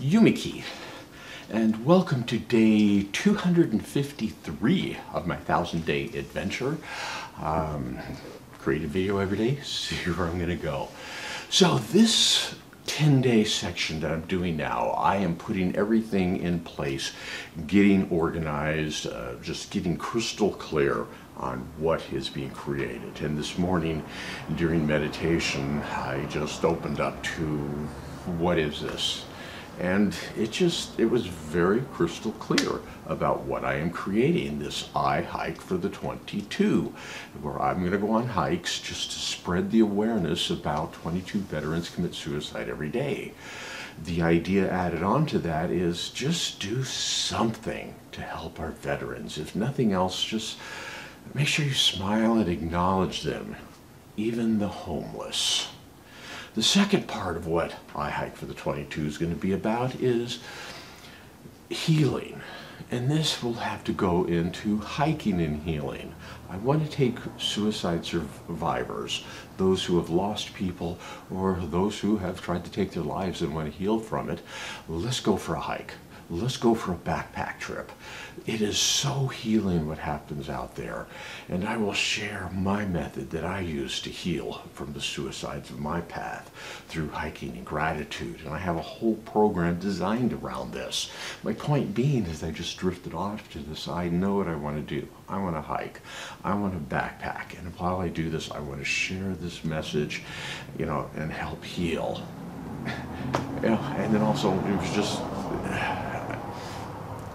Yumiki, and welcome to day 253 of my 1,000-day adventure. Create a video every day, see where I'm going to go. So this 10-day section that I'm doing now, I am putting everything in place, getting organized, just getting crystal clear on what is being created. And this morning during meditation, I just opened up to what is this? And it was very crystal clear about what I am creating, this I Hike for the 22, where I'm going to go on hikes just to spread the awareness about 22 veterans commit suicide every day. The idea added on to that is just do something to help our veterans. If nothing else, just make sure you smile and acknowledge them, even the homeless. The second part of what I Hike for the 22 is going to be about is healing. And this will have to go into hiking and healing. I want to take suicide survivors, those who have lost people, or those who have tried to take their lives and want to heal from it. Let's go for a hike. Let's go for a backpack trip. It is so healing what happens out there. And I will share my method that I use to heal from the suicides of my path through hiking and gratitude. And I have a whole program designed around this. My point being is I just drifted off to this. I know what I want to do. I want to hike. I want to backpack. And while I do this, I want to share this message, and help heal. And then also it was just,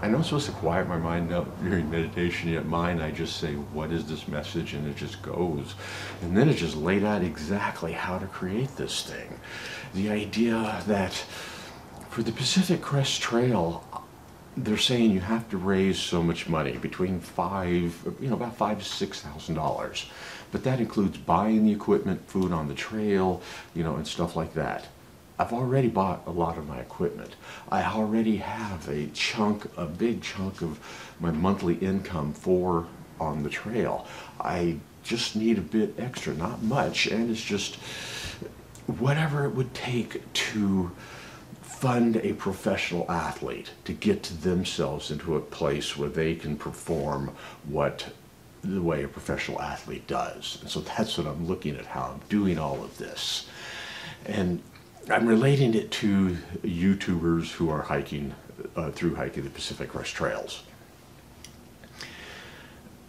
I know I'm supposed to quiet my mind up during meditation, yet mine, I just say, what is this message? And it just goes. And then it just laid out exactly how to create this thing. The idea that for the Pacific Crest Trail, they're saying you have to raise so much money, between about $5,000 to $6,000. But that includes buying the equipment, food on the trail, and stuff like that. I've already bought a lot of my equipment. I already have a big chunk of my monthly income on the trail. I just need a bit extra, not much, and it's just whatever it would take to fund a professional athlete to get to themselves into a place where they can perform the way a professional athlete does. And so that's what I'm looking at, how I'm doing all of this. And I'm relating it to YouTubers who are hiking the Pacific Crest Trails.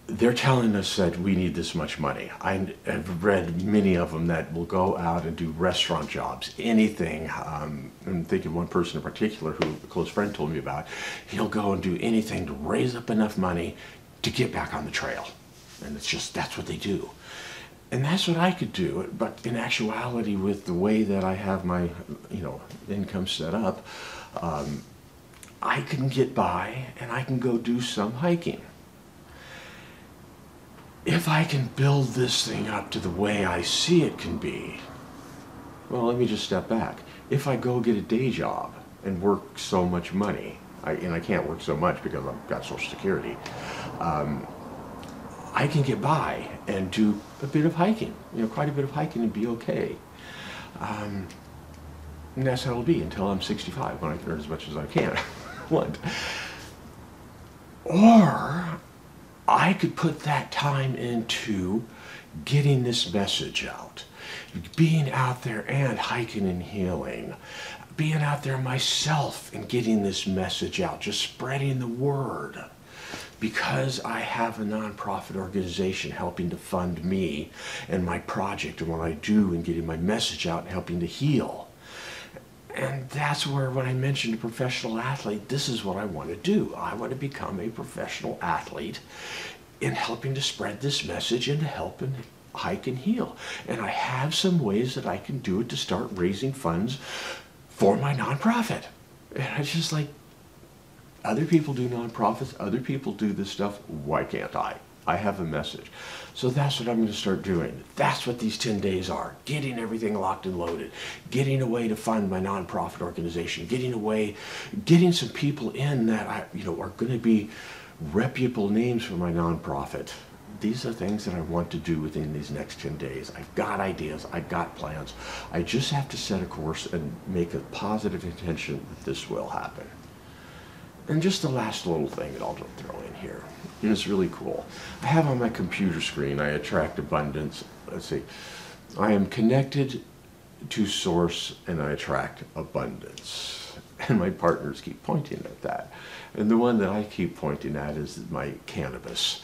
They're telling us that we need this much money. I've read many of them that will go out and do restaurant jobs, anything. I'm thinking one person in particular who a close friend told me about. He'll go and do anything to raise up enough money to get back on the trail. And that's what they do. And that's what I could do, but in actuality, with the way that I have my, income set up, I can get by and I can go do some hiking. If I can build this thing up to the way I see it can be, well, let me just step back. If I go get a day job and work so much money, and I can't work so much because I've got Social Security, I can get by and do a bit of hiking, quite a bit of hiking, and be okay. And that's how it'll be until I'm 65, when I can earn as much as I can. Or I could put that time into getting this message out, being out there and hiking and healing, being out there myself and getting this message out, just spreading the word. Because I have a nonprofit organization helping to fund me and my project and what I do, and getting my message out and helping to heal. And that's where, when I mentioned a professional athlete, this is what I want to do. I want to become a professional athlete in helping to spread this message and to help and hike and heal. And I have some ways that I can do it to start raising funds for my nonprofit. And it's just like, other people do nonprofits, other people do this stuff, why can't I? I have a message. So that's what I'm going to start doing. That's what these 10 days are. Getting everything locked and loaded. Getting a way to fund my nonprofit organization. Getting some people in that are going to be reputable names for my nonprofit. these are things that I want to do within these next 10 days. I've got ideas, I've got plans. I just have to set a course and make a positive intention that this will happen. And just the last little thing that I'll throw in here, and it's really cool. I have on my computer screen, I attract abundance. Let's see, I am connected to source and I attract abundance. And my partners keep pointing at that. And the one that I keep pointing at is my cannabis.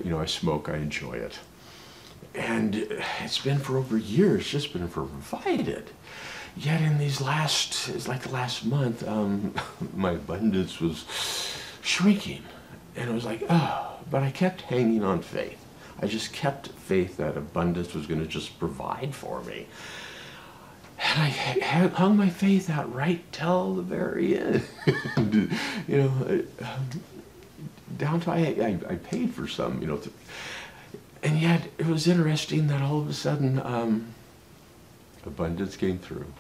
You know, I smoke, I enjoy it. And it's been for over years, just been provided. Yet in these it's like the last month, my abundance was shrinking. And it was like, oh, but I kept hanging on faith. I just kept faith that abundance was going to just provide for me. And I hung my faith out right till the very end. You know, down to I paid for some, you know. And yet it was interesting that all of a sudden abundance came through.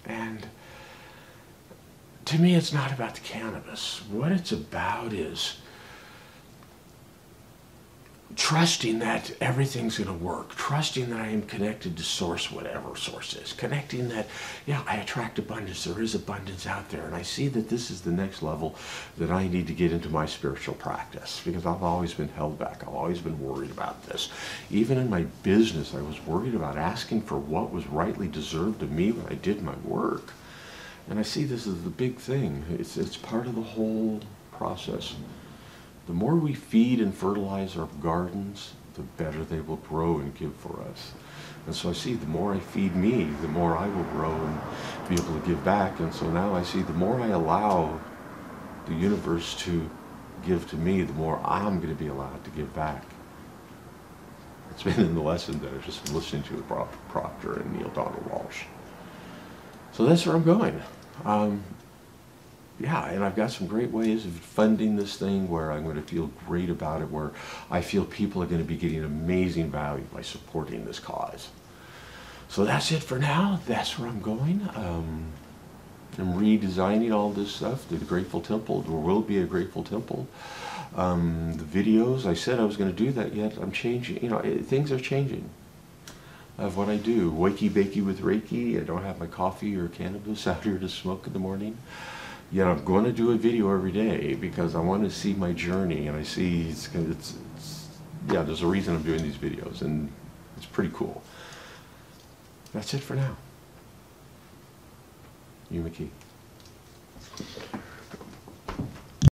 And to me, it's not about the cannabis. What it's about is trusting that everything's going to work, trusting that I am connected to source, whatever source is, connecting that, yeah, I attract abundance, there is abundance out there, and I see that this is the next level that I need to get into my spiritual practice, because I've always been held back, I've always been worried about this. Even in my business, I was worried about asking for what was rightly deserved of me when I did my work. And I see this as the big thing. It's part of the whole process. The more we feed and fertilize our gardens, the better they will grow and give for us. And so I see the more I feed me, the more I will grow and be able to give back. And so now I see the more I allow the universe to give to me, the more I'm going to be allowed to give back. It's been in the lesson that I've just been listening to with Bob Proctor and Neil Donald Walsh. So that's where I'm going. Yeah, and I've got some great ways of funding this thing where I'm going to feel great about it, where I feel people are going to be getting amazing value by supporting this cause. So that's it for now. That's where I'm going. I'm redesigning all this stuff. The Grateful Temple, there will be a Grateful Temple. The videos, I said I was going to do that, yet I'm changing. You know, things are changing of what I do. Wakey bakey with Reiki. I don't have my coffee or cannabis out here to smoke in the morning. Yet I'm going to do a video every day because I want to see my journey, and I see yeah, there's a reason I'm doing these videos, and it's pretty cool. That's it for now. You, McKee.